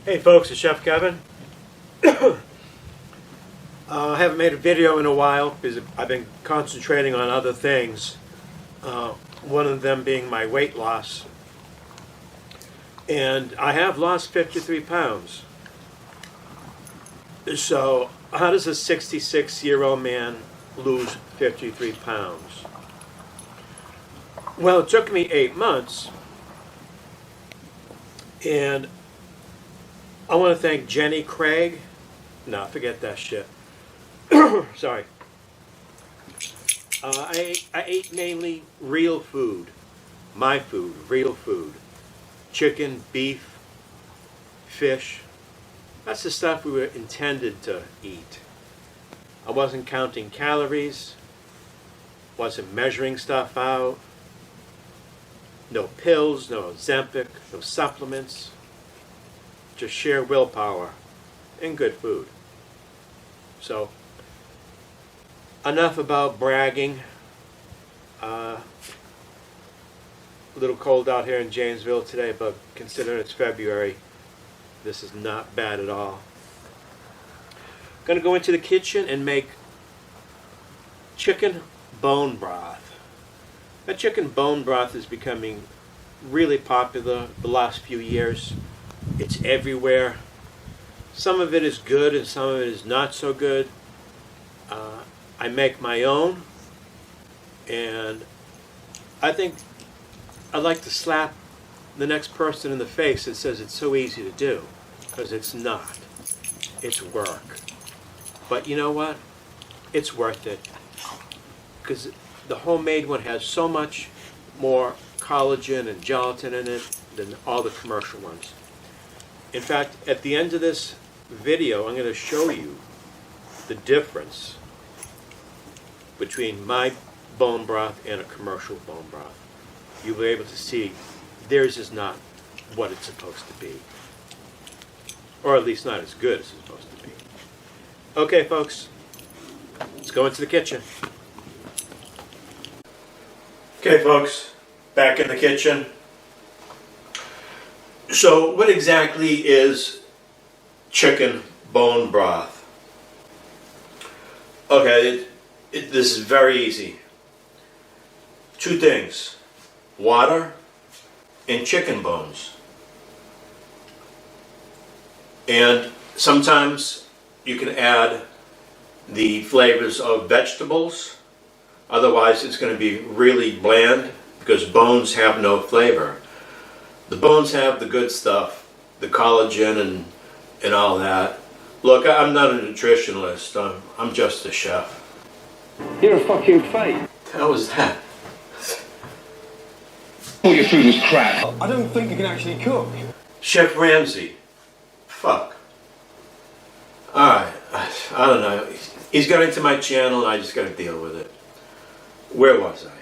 Hey folks, it's Chef Kevin. I haven't made a video in a while because I've been concentrating on other things. One of them being my weight loss. And I have lost 53 pounds. So how does a 66-year-old man lose 53 pounds? Well, it took me 8 months. And I want to thank Jenny Craig. No, forget that shit. Sorry. I ate mainly real food. My food, real food. Chicken, beef, fish. That's the stuff we were intended to eat. I wasn't counting calories. Wasn't measuring stuff out. No pills, no Ozempic, no supplements. Just sheer willpower and good food. So, enough about bragging. A little cold out here in Janesville today, but considering it's February, this is not bad at all. Gonna go into the kitchen and make chicken bone broth. That chicken bone broth is becoming really popular the last few years. It's everywhere. Some of it is good and some of it is not so good. I make my own, and I think I'd like to slap the next person in the face that says it's so easy to do, because it's not. It's work. But you know what? It's worth it, because the homemade one has so much more collagen and gelatin in it than all the commercial ones. In fact, at the end of this video, I'm going to show you the difference between my bone broth and a commercial bone broth. You'll be able to see theirs is not what it's supposed to be. Or at least not as good as it's supposed to be. Okay, folks, let's go into the kitchen. Okay, folks, back in the kitchen. So, what exactly is chicken bone broth? Okay, this is very easy. Two things: water and chicken bones. And sometimes you can add the flavors of vegetables. Otherwise, it's going to be really bland because bones have no flavor. The bones have the good stuff, the collagen and all that. Look, I'm not a nutritionist. I'm just a chef. You're a fucking fake. How was that? All your food is crap. I don't think you can actually cook. Chef Ramsay. Fuck. Alright, I don't know. He's got into my channel and I just gotta deal with it. Where was I?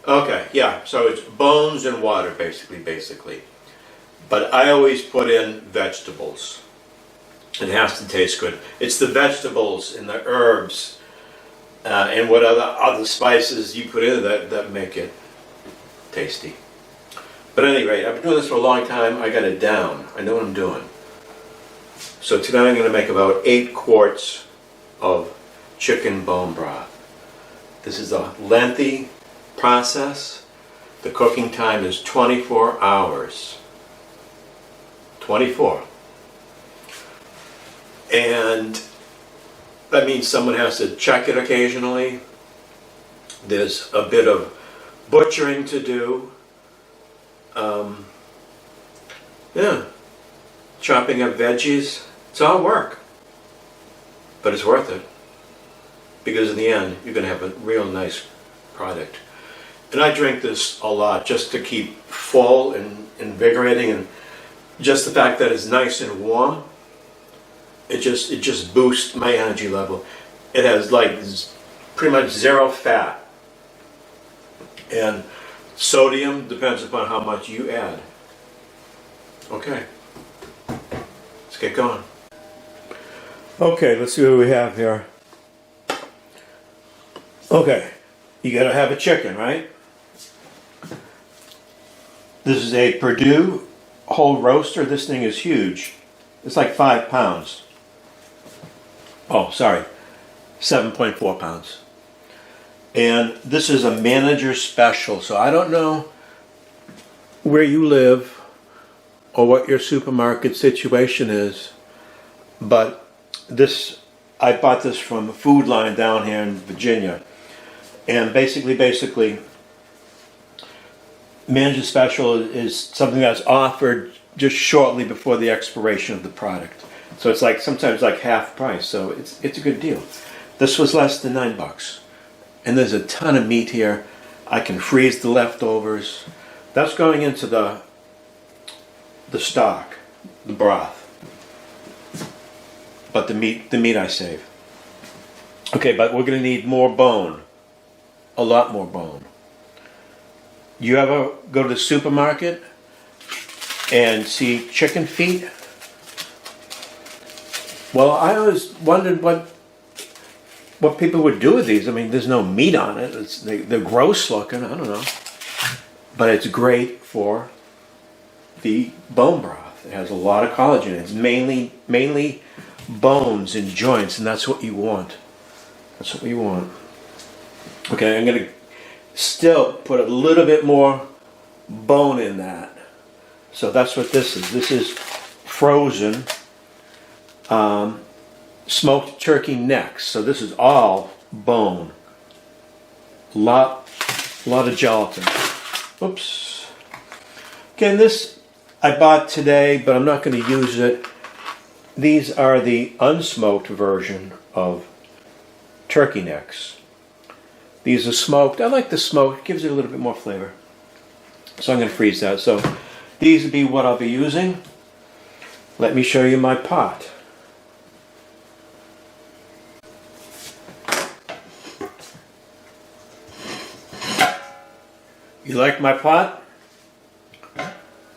Okay, yeah, so it's bones and water, basically. But I always put in vegetables. It has to taste good. It's the vegetables and the herbs and what other spices you put in that make it tasty. But at any rate, I've been doing this for a long time. I got it down. I know what I'm doing. So tonight I'm going to make about 8 quarts of chicken bone broth. This is a lengthy process. The cooking time is 24 hours. 24. And that means someone has to check it occasionally. There's a bit of butchering to do. Yeah. Chopping up veggies. It's all work. But it's worth it. Because in the end, you're going to have a real nice product. And I drink this a lot just to keep full and invigorating, and just the fact that it's nice and warm, it just boosts my energy level. It has like pretty much 0 fat. And sodium depends upon how much you add. Okay. Let's get going. Okay, let's see what we have here. Okay, you gotta have a chicken, right? This is a Perdue whole roaster. This thing is huge. It's like 5 pounds. Oh, sorry, 7.4 pounds. And this is a manager special, so I don't know where you live or what your supermarket situation is, but this, I bought this from Food Line down here in Virginia. And basically, manager special is something that's offered just shortly before the expiration of the product. So it's like sometimes like half price, so it's a good deal. This was less than $9. And there's a ton of meat here. I can freeze the leftovers. That's going into the stock, the broth. But the meat I save. Okay, but we're gonna need more bone. A lot more bone. You ever go to the supermarket and see chicken feet? Well, I always wondered what people would do with these. I mean, there's no meat on it. They're gross looking. I don't know. But it's great for the bone broth. It has a lot of collagen. It's mainly bones and joints, and that's what you want. That's what we want. Okay, I'm going to still put a little bit more bone in that. So that's what this is. This is frozen smoked turkey necks. So this is all bone. Lot of gelatin. Oops. Okay, and this I bought today, but I'm not going to use it. These are the unsmoked version of turkey necks. These are smoked. I like the smoke. It gives it a little bit more flavor. So I'm going to freeze that. So these would be what I'll be using. Let me show you my pot. You like my pot?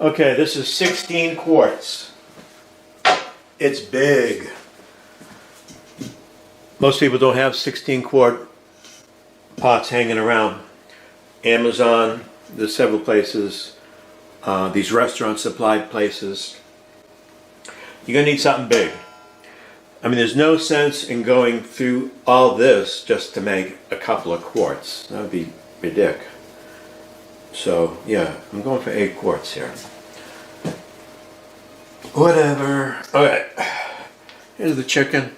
Okay, this is 16 quarts. It's big. Most people don't have 16 quart pots hanging around. Amazon, there's several places, these restaurant supply places. You're gonna need something big. I mean, there's no sense in going through all this just to make a couple of quarts. That would be ridiculous. So yeah, I'm going for 8 quarts here. Whatever. Okay, here's the chicken.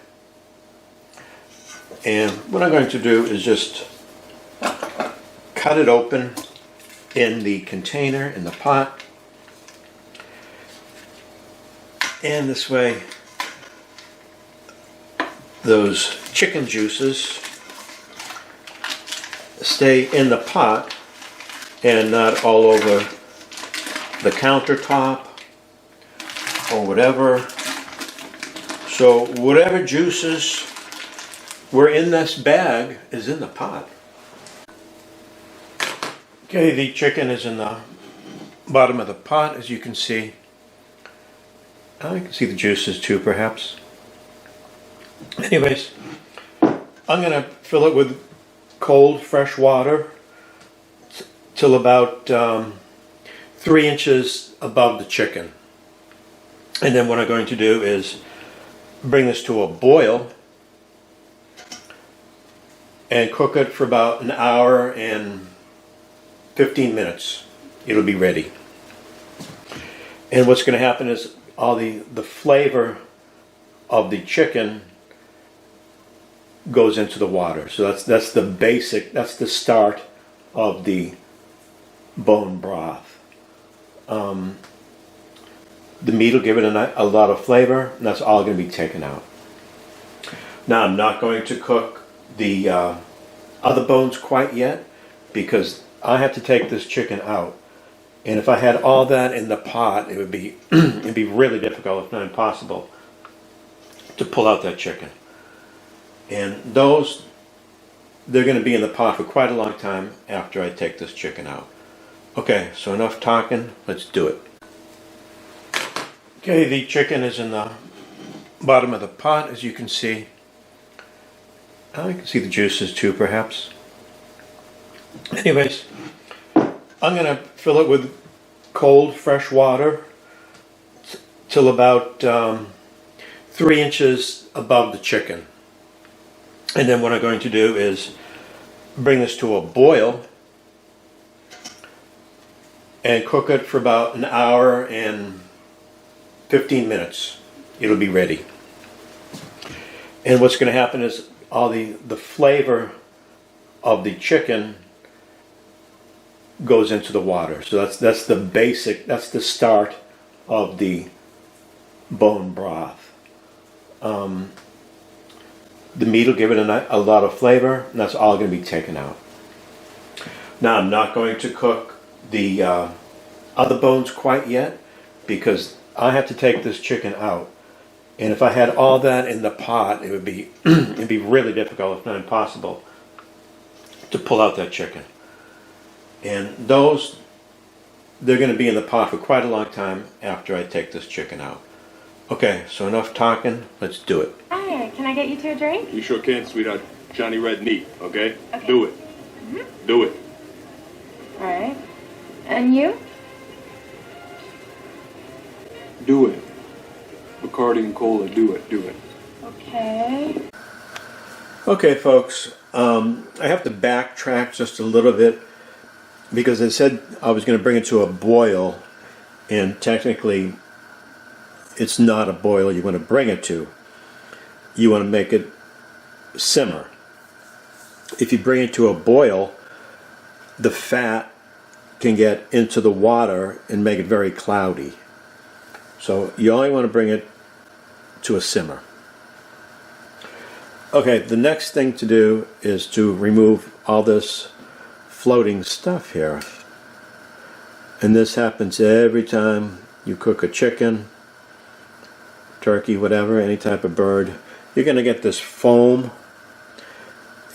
And what I'm going to do is just cut it open in the container, in the pot. And this way, those chicken juices stay in the pot and not all over the countertop or whatever. So whatever juices were in this bag is in the pot. Okay, the chicken is in the bottom of the pot, as you can see. I can see the juices too, perhaps. Anyways, I'm going to fill it with cold, fresh water till about 3 inches above the chicken. And then what I'm going to do is bring this to a boil and cook it for about an hour and 15 minutes. It'll be ready. And what's going to happen is all the flavor of the chicken goes into the water. So that's the basic, that's the start of the bone broth. The meat will give it a lot of flavor, and that's all going to be taken out. Now I'm not going to cook the other bones quite yet, because I have to take this chicken out. And if I had all that in the pot, it would be it'd be really difficult, if not impossible, to pull out that chicken. And those, they're going to be in the pot for quite a long time after I take this chicken out. Okay, so enough talking, let's do it. Okay, the chicken is in the bottom of the pot, as you can see. I can see the juices too, perhaps. Anyways, I'm going to fill it with cold, fresh water till about 3 inches above the chicken. And then what I'm going to do is bring this to a boil and cook it for about an hour and 15 minutes. It'll be ready. And what's going to happen is all the flavor of the chicken goes into the water. So that's the basic, that's the start of the bone broth. The meat will give it a lot of flavor, and that's all going to be taken out. Now I'm not going to cook the other bones quite yet, because I have to take this chicken out. And if I had all that in the pot, it would be it'd be really difficult, if not impossible, to pull out that chicken. And those, they're going to be in the pot for quite a long time after I take this chicken out. Okay, so enough talking, let's do it. Hi, can I get you two a drink? You sure can, sweetheart. Johnny Red Meat, okay? Okay. Do it. Do it. All right. And you? Do it. Bacardi and Cola, do it, do it. Okay. Okay, folks, I have to backtrack just a little bit, because I said I was going to bring it to a boil, and technically it's not a boil you want to bring it to. You want to make it simmer. If you bring it to a boil, the fat can get into the water and make it very cloudy. So you only want to bring it to a simmer. Okay, the next thing to do is to remove all this floating stuff here. And this happens every time you cook a chicken, turkey, whatever, any type of bird. You're going to get this foam,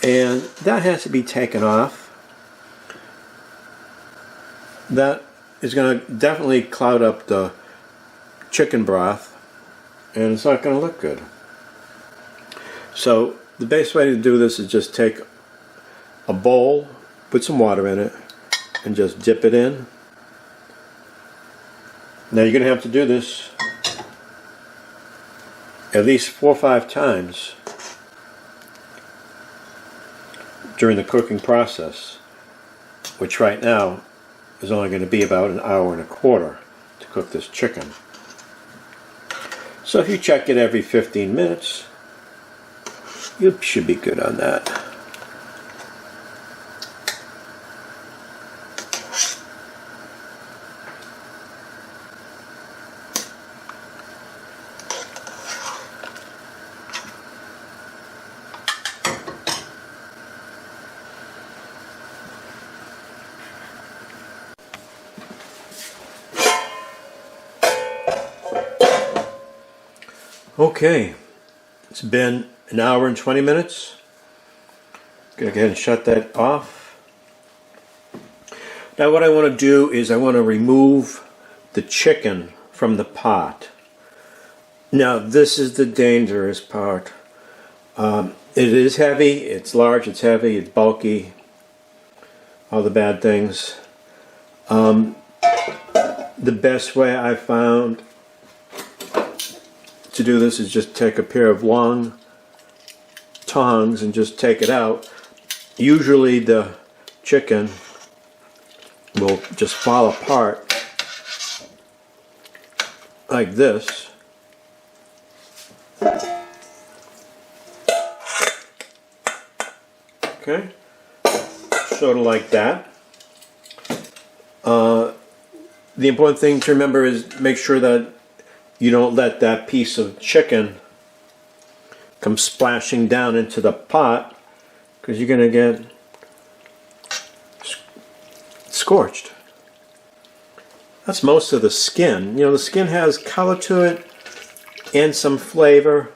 and that has to be taken off. That is going to definitely cloud up the chicken broth, and it's not going to look good. So the best way to do this is just take a bowl, put some water in it, and just dip it in. Now you're going to have to do this at least 4 or 5 times during the cooking process, which right now is only going to be about an hour and a quarter to cook this chicken. So if you check it every 15 minutes, you should be good on that. Okay, it's been an hour and 20 minutes. Gonna go ahead and shut that off. Now what I want to do is I want to remove the chicken from the pot. Now this is the dangerous part. It is heavy, it's large, it's heavy, it's bulky, all the bad things. The best way I found to do this is just take a pair of long tongs and just take it out. Usually the chicken will just fall apart like this. Okay, sort of like that. The important thing to remember is make sure that you don't let that piece of chicken come splashing down into the pot, because you're going to get scorched. That's most of the skin. You know, the skin has color to it and some flavor,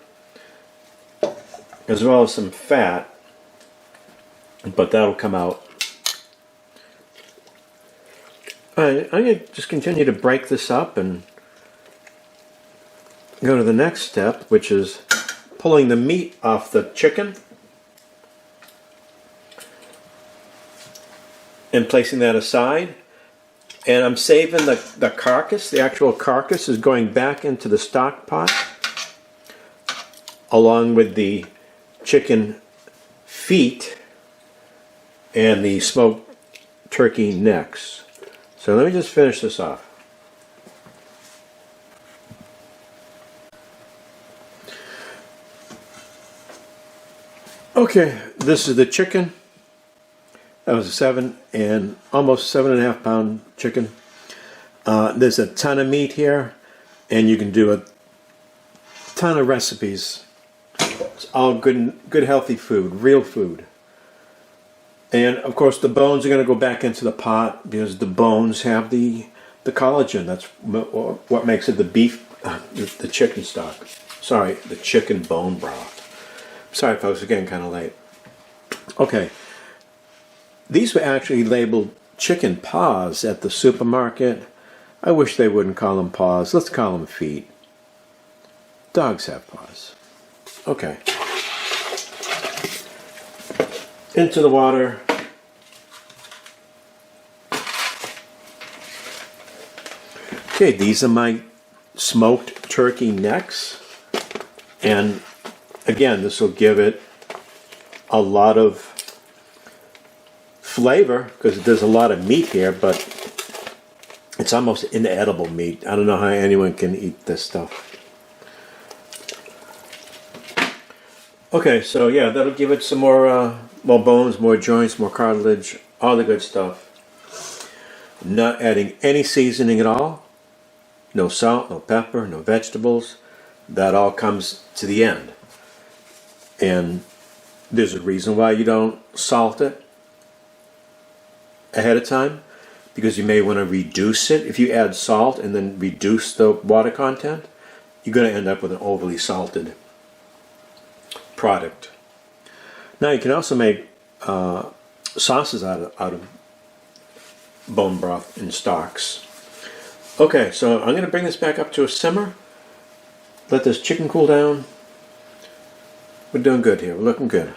as well as some fat, but that'll come out. Alright, I'm going to just continue to break this up and go to the next step, which is pulling the meat off the chicken and placing that aside. And I'm saving the carcass. The actual carcass is going back into the stock pot along with the chicken feet and the smoked turkey necks. So let me just finish this off. Okay, this is the chicken. That was a almost 7.5 pound chicken. There's a ton of meat here, and you can do a ton of recipes. It's all good healthy food, real food. And of course the bones are going to go back into the pot because the bones have the collagen. That's what makes it the chicken stock. Sorry, the chicken bone broth. Sorry folks, it's getting kind of late. Okay, these were actually labeled chicken paws at the supermarket. I wish they wouldn't call them paws. Let's call them feet. Dogs have paws. Okay. Into the water. Okay, these are my smoked turkey necks. And again, this will give it a lot of flavor because there's a lot of meat here, but it's almost inedible meat. I don't know how anyone can eat this stuff. Okay, so yeah, that'll give it some more bones, more joints, more cartilage, all the good stuff. Not adding any seasoning at all. No salt, no pepper, no vegetables. That all comes to the end. And there's a reason why you don't salt it ahead of time, because you may want to reduce it. If you add salt and then reduce the water content, you're going to end up with an overly salted product. Now you can also make sauces out of bone broth in stocks. Okay, so I'm going to bring this back up to a simmer. Let this chicken cool down. We're doing good here. We're looking good.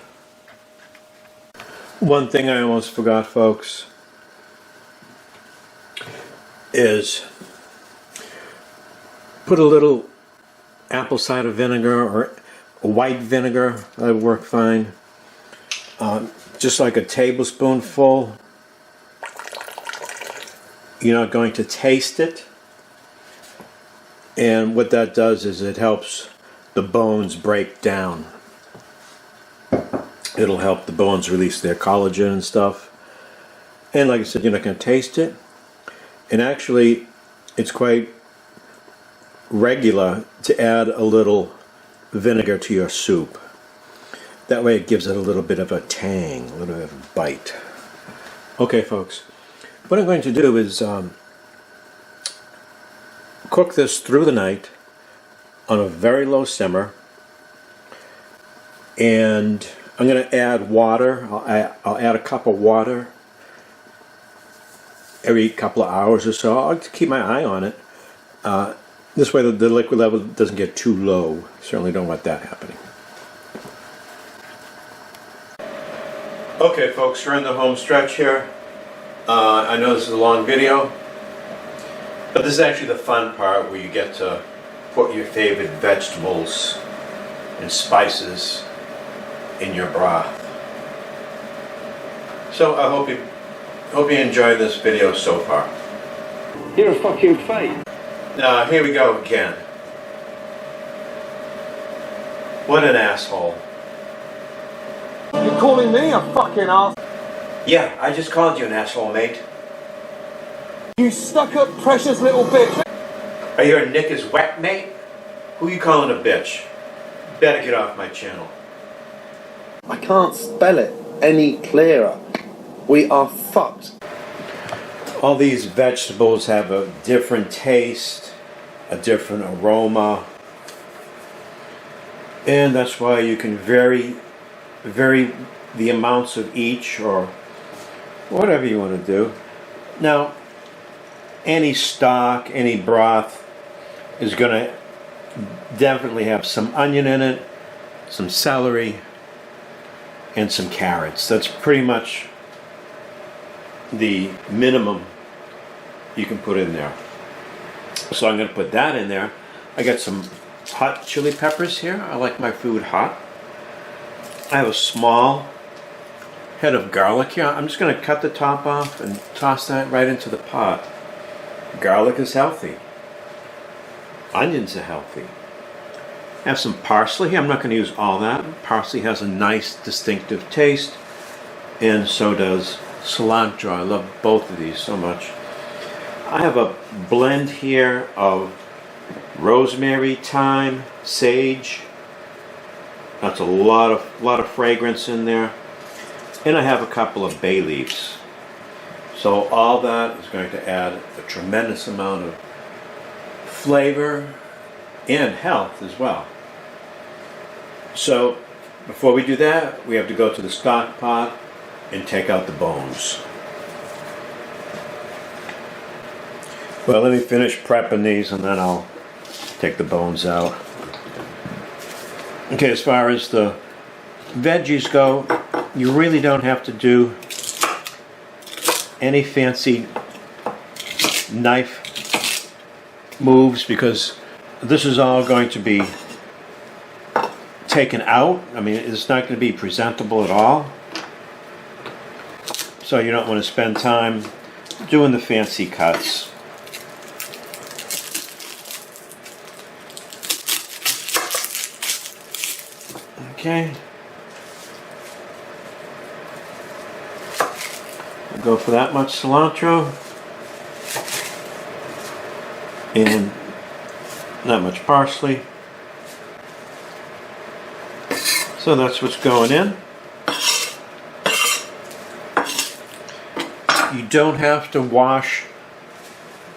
One thing I almost forgot, folks, is put a little apple cider vinegar or white vinegar. That would work fine. Just like a tablespoonful. You're not going to taste it. And what that does is it helps the bones break down. It'll help the bones release their collagen and stuff. And like I said, you're not going to taste it. And actually, it's quite regular to add a little vinegar to your soup. That way it gives it a little bit of a tang, a little bit of a bite. Okay, folks. What I'm going to do is cook this through the night on a very low simmer. And I'm going to add water. I'll add a cup of water every couple of hours or so. I'll keep my eye on it. This way the liquid level doesn't get too low. Certainly don't want that happening. Okay folks, we're in the home stretch here. I know this is a long video, but this is actually the fun part where you get to put your favorite vegetables and spices in your broth. So I hope you enjoyed this video so far. You're a fucking fake. Now here we go again. What an asshole. You're calling me a fucking ass? Yeah, I just called you an asshole, mate. You stuck-up precious little bitch. Are you a Nick is wet, mate? Who you calling a bitch? Better get off my channel. I can't spell it any clearer. We are fucked. All these vegetables have a different taste, a different aroma, and that's why you can vary the amounts of each or whatever you want to do. Now, any stock, any broth is going to definitely have some onion in it, some celery, and some carrots. That's pretty much the minimum you can put in there. So I'm going to put that in there. I got some hot chili peppers here. I like my food hot. I have a small head of garlic here. I'm just going to cut the top off and toss that right into the pot. Garlic is healthy. Onions are healthy. I have some parsley here. I'm not going to use all that. Parsley has a nice distinctive taste, and so does cilantro. I love both of these so much. I have a blend here of rosemary, thyme, sage. That's a lot of fragrance in there. And I have a couple of bay leaves. So all that is going to add a tremendous amount of flavor and health as well. So before we do that, we have to go to the stock pot and take out the bones. Well, let me finish prepping these and then I'll take the bones out. Okay, as far as the veggies go, you really don't have to do any fancy knife moves because this is all going to be taken out. I mean, it's not going to be presentable at all. So you don't want to spend time doing the fancy cuts. Okay. Go for that much cilantro and not much parsley. So that's what's going in. You don't have to wash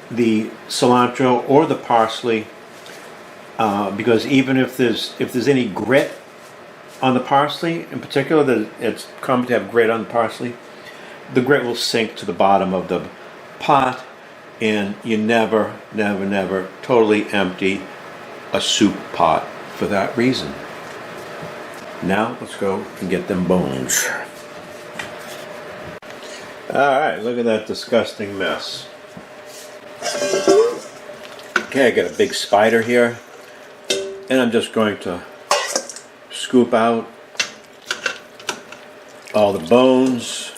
the cilantro or the parsley because even if there's any grit on the parsley, in particular, that it's common to have grit on the parsley, the grit will sink to the bottom of the pot, and you never totally empty a soup pot for that reason. Now let's go and get them bones. Alright, look at that disgusting mess. Okay, I got a big spider here, and I'm just going to scoop out all the bones,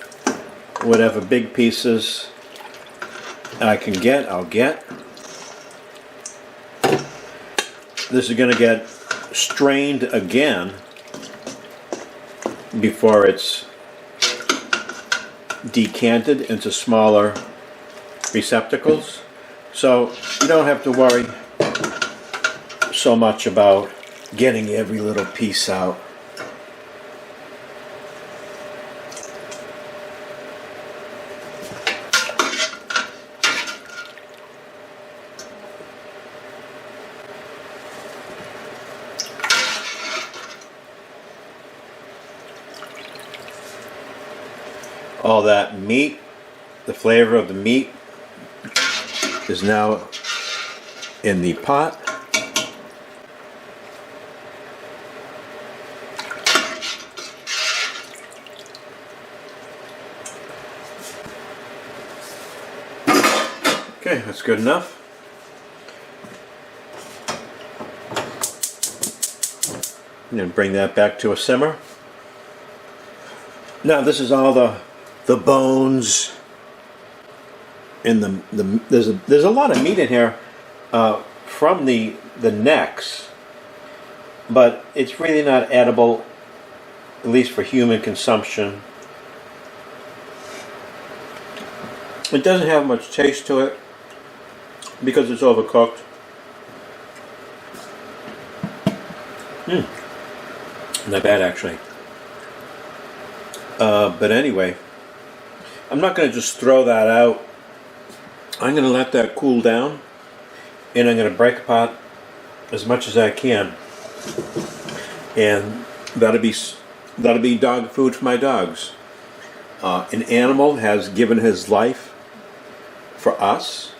whatever big pieces I can get, I'll get. This is going to get strained again before it's decanted into smaller receptacles. So you don't have to worry so much about getting every little piece out. All that meat, the flavor of the meat is now in the pot. Okay, that's good enough. I'm going to bring that back to a simmer. Now this is all the bones and there's a lot of meat in here from the necks, but it's really not edible, at least for human consumption. It doesn't have much taste to it because it's overcooked. Not bad actually. But anyway, I'm not going to just throw that out. I'm going to let that cool down, and I'm going to break apart as much as I can. And that'll be dog food for my dogs. An animal has given his life for us,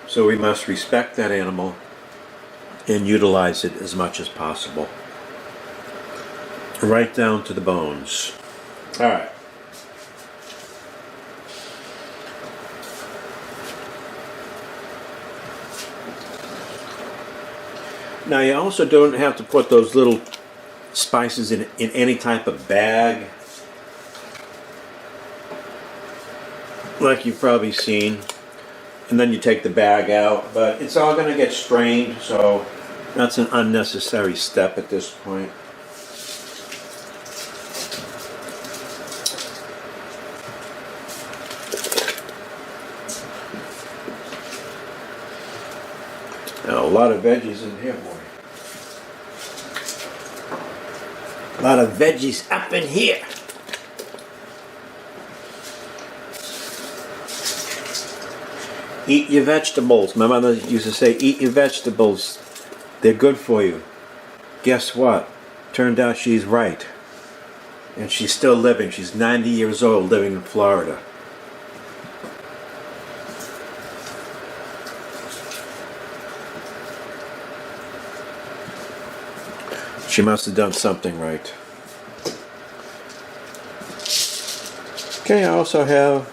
so we must respect that animal and utilize it as much as possible. Right down to the bones. All right. Now you also don't have to put those little spices in any type of bag, like you've probably seen, and then you take the bag out, but it's all going to get strained, so that's an unnecessary step at this point. Now, a lot of veggies in here, boy. A lot of veggies up in here. Eat your vegetables. My mother used to say, eat your vegetables. They're good for you. Guess what? Turned out she's right. And she's still living. She's 90 years old, living in Florida. She must have done something right. Okay, I also have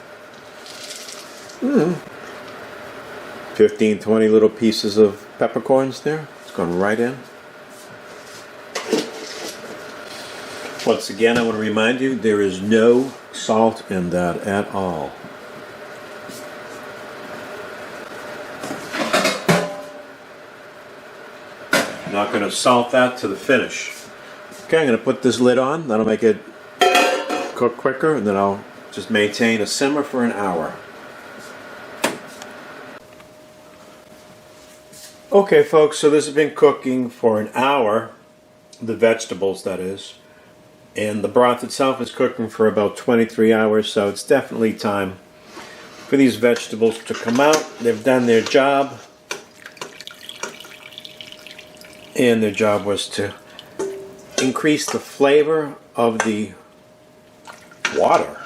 15, 20 little pieces of peppercorns there. It's going right in. Once again, I want to remind you, there is no salt in that at all. Not going to salt that to the finish. Okay, I'm going to put this lid on. That'll make it cook quicker, and then I'll just maintain a simmer for an hour. Okay, folks, so this has been cooking for an hour, the vegetables, that is. And the broth itself is cooking for about 23 hours, so it's definitely time for these vegetables to come out. They've done their job. And their job was to increase the flavor of the water.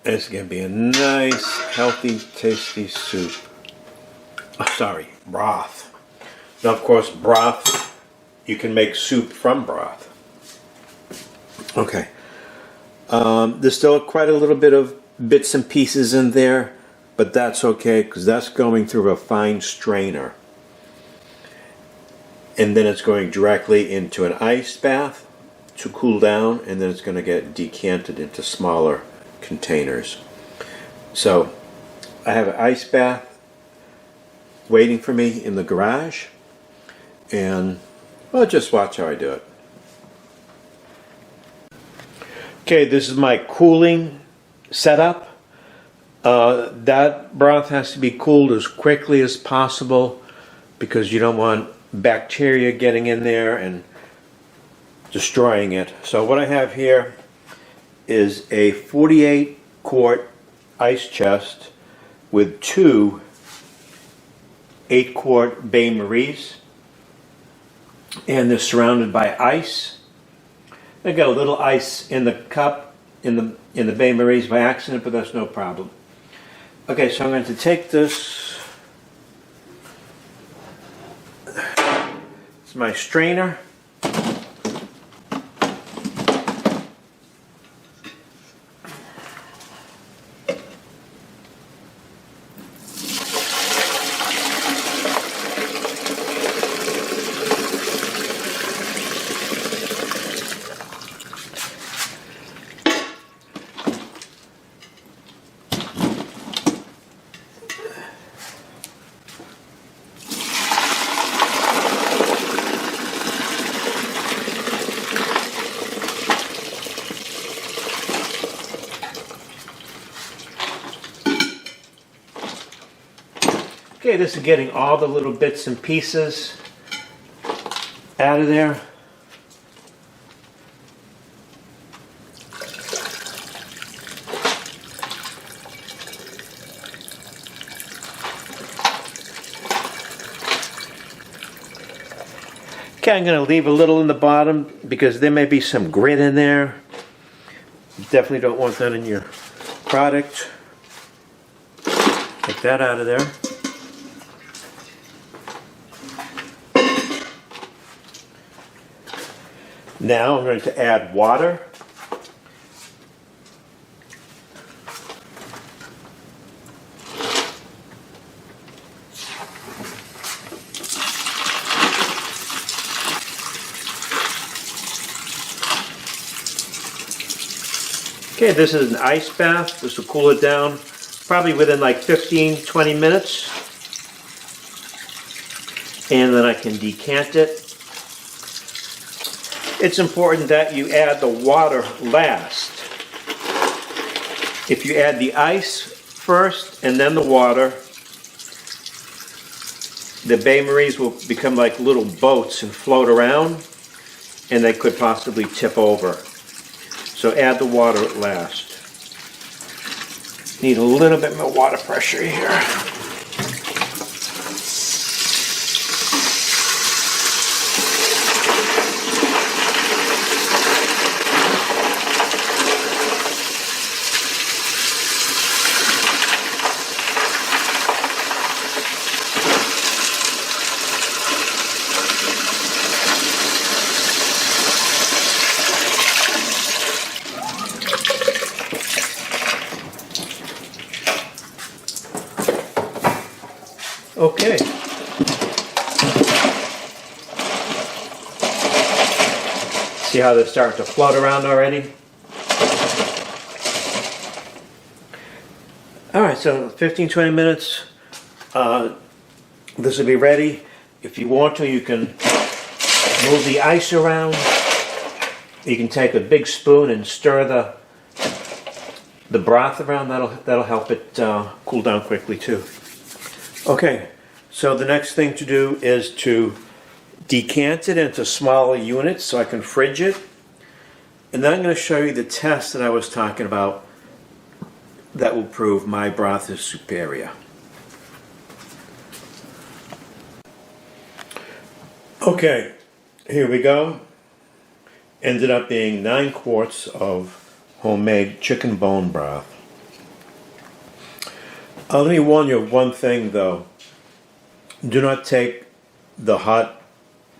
It's going to be a nice, healthy, tasty soup. Oh, sorry, broth. Now, of course, broth, you can make soup from broth. Okay. There's still quite a little bit of bits and pieces in there, but that's okay because that's going through a fine strainer. And then it's going directly into an ice bath to cool down, and then it's going to get decanted into smaller containers. So, I have an ice bath waiting for me in the garage, and well, just watch how I do it. Okay, this is my cooling setup. That broth has to be cooled as quickly as possible because you don't want bacteria getting in there and destroying it. So what I have here is a 48 quart ice chest with 2 8-quart Bain Maries, and they're surrounded by ice. I got a little ice in the cup in the Bain Maries by accident, but that's no problem. Okay, so I'm going to take this. It's my strainer. Okay, this is getting all the little bits and pieces out of there. Okay, I'm going to leave a little in the bottom because there may be some grit in there. You definitely don't want that in your product. Take that out of there. Now I'm going to add water. Okay, this is an ice bath. This will cool it down probably within like 15-20 minutes. And then I can decant it. It's important that you add the water last. If you add the ice first and then the water, the bain-maries will become like little boats and float around, and they could possibly tip over. So add the water at last. Need a little bit more water pressure here. Okay. See how they're starting to float around already? Alright, so 15-20 minutes. This will be ready. If you want to, you can move the ice around. You can take a big spoon and stir the broth around. That'll help it cool down quickly too. Okay, so the next thing to do is to decant it into smaller units so I can fridge it. And then I'm going to show you the test that I was talking about that will prove my broth is superior. Okay, here we go. Ended up being 9 quarts of homemade chicken bone broth. Let me warn you of one thing though. Do not take the hot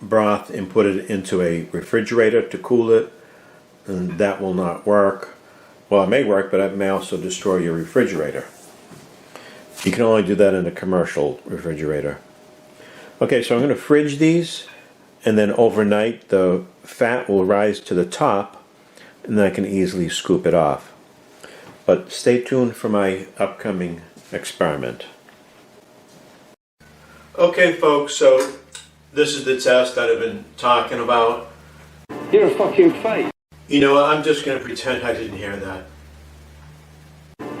broth and put it into a refrigerator to cool it, and that will not work. Well, it may work, but it may also destroy your refrigerator. You can only do that in a commercial refrigerator. Okay, so I'm going to fridge these, and then overnight the fat will rise to the top, and then I can easily scoop it off. But stay tuned for my upcoming experiment. Okay folks, so this is the test that I've been talking about. You're a fucking fake. You know what, I'm just going to pretend I didn't hear that.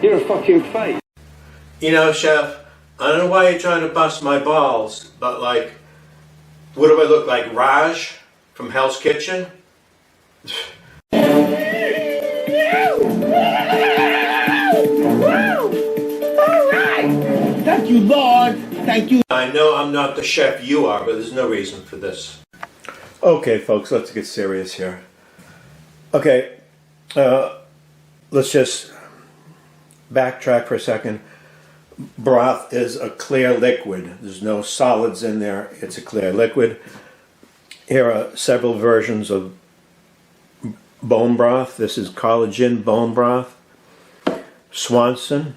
You're a fucking fake. You know, Chef, I don't know why you're trying to bust my balls, but like, what do I look like, Raj from Hell's Kitchen? Thank you, Lord. Thank you. I know I'm not the chef you are, but there's no reason for this. Okay, folks, let's get serious here. Okay, let's just backtrack for a second. Broth is a clear liquid. There's no solids in there. It's a clear liquid. Here are several versions of bone broth. This is collagen bone broth. Swanson,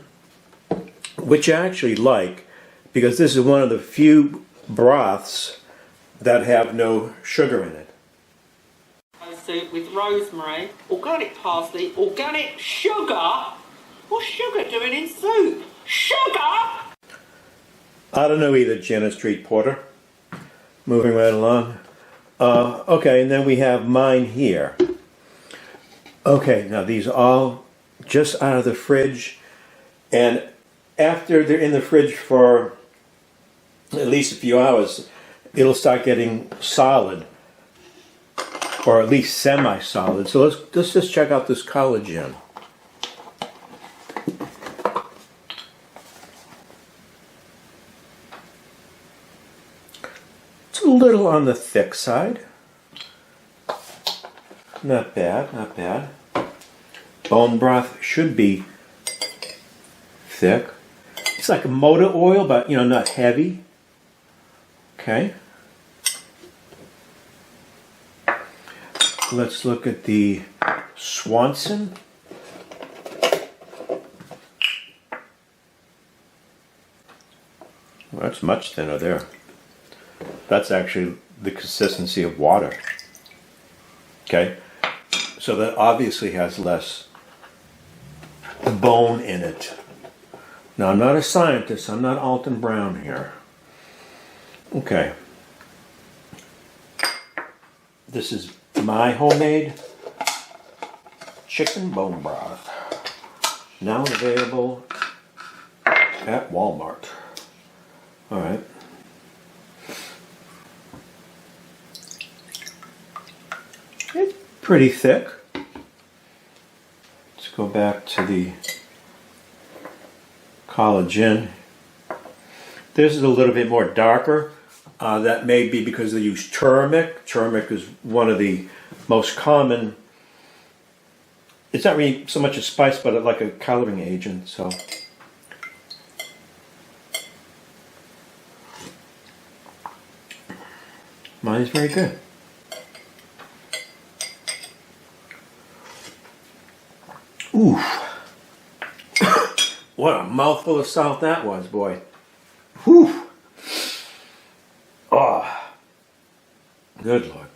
which I actually like because this is one of the few broths that have no sugar in it. Soup with rosemary, organic parsley, organic sugar. What's sugar doing in soup? Sugar! I don't know either, Janet Street Porter. Moving right along. Okay, and then we have mine here. Okay, now these are all just out of the fridge, and after they're in the fridge for at least a few hours, it'll start getting solid, or at least semi-solid. So let's just check out this collagen. It's a little on the thick side. Not bad, not bad. Bone broth should be thick. It's like a motor oil, but you know, not heavy. Let's look at the Swanson. Well, that's much thinner there. That's actually the consistency of water. Okay, so that obviously has less bone in it. Now, I'm not a scientist. I'm not Alton Brown here. Okay. This is my homemade chicken bone broth. Now available at Walmart. All right. It's pretty thick. Let's go back to the collagen. This is a little bit more darker. That may be because they use turmeric. Turmeric is one of the most common. It's not really so much a spice, but like a coloring agent. So, mine is very good. Oof! What a mouthful of salt that was, boy. Whew! Oh, good Lord.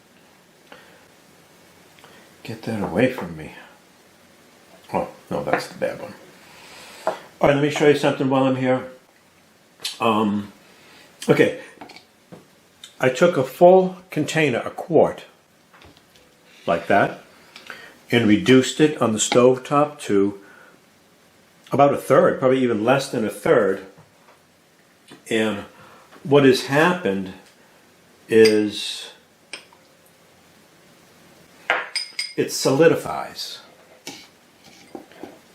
Get that away from me. Oh, no, that's the bad one. All right, let me show you something while I'm here. Okay. I took a full container, a quart, like that, and reduced it on the stovetop to about a third, probably even less than a third. And what has happened is it solidifies.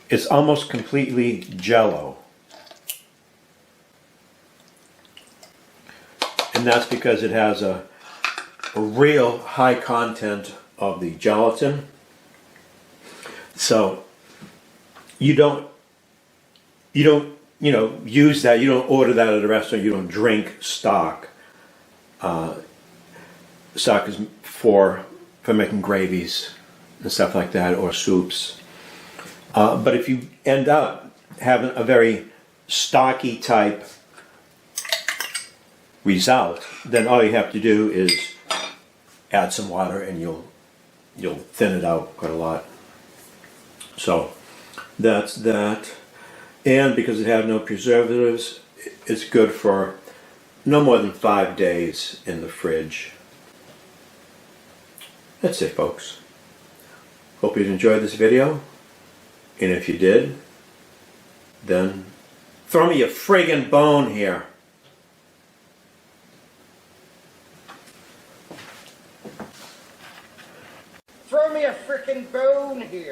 It's almost completely jello. And that's because it has a real high content of the gelatin. So you don't use that, you don't order that at a restaurant, you don't drink stock. Stock is for making gravies and stuff like that, or soups. But if you end up having a very stocky type result, then all you have to do is add some water and you'll thin it out quite a lot. So that's that. And because it had no preservatives, it's good for no more than 5 days in the fridge. That's it, folks. Hope you enjoyed this video. And if you did, then throw me a friggin' bone here. Throw me a frickin' bone here.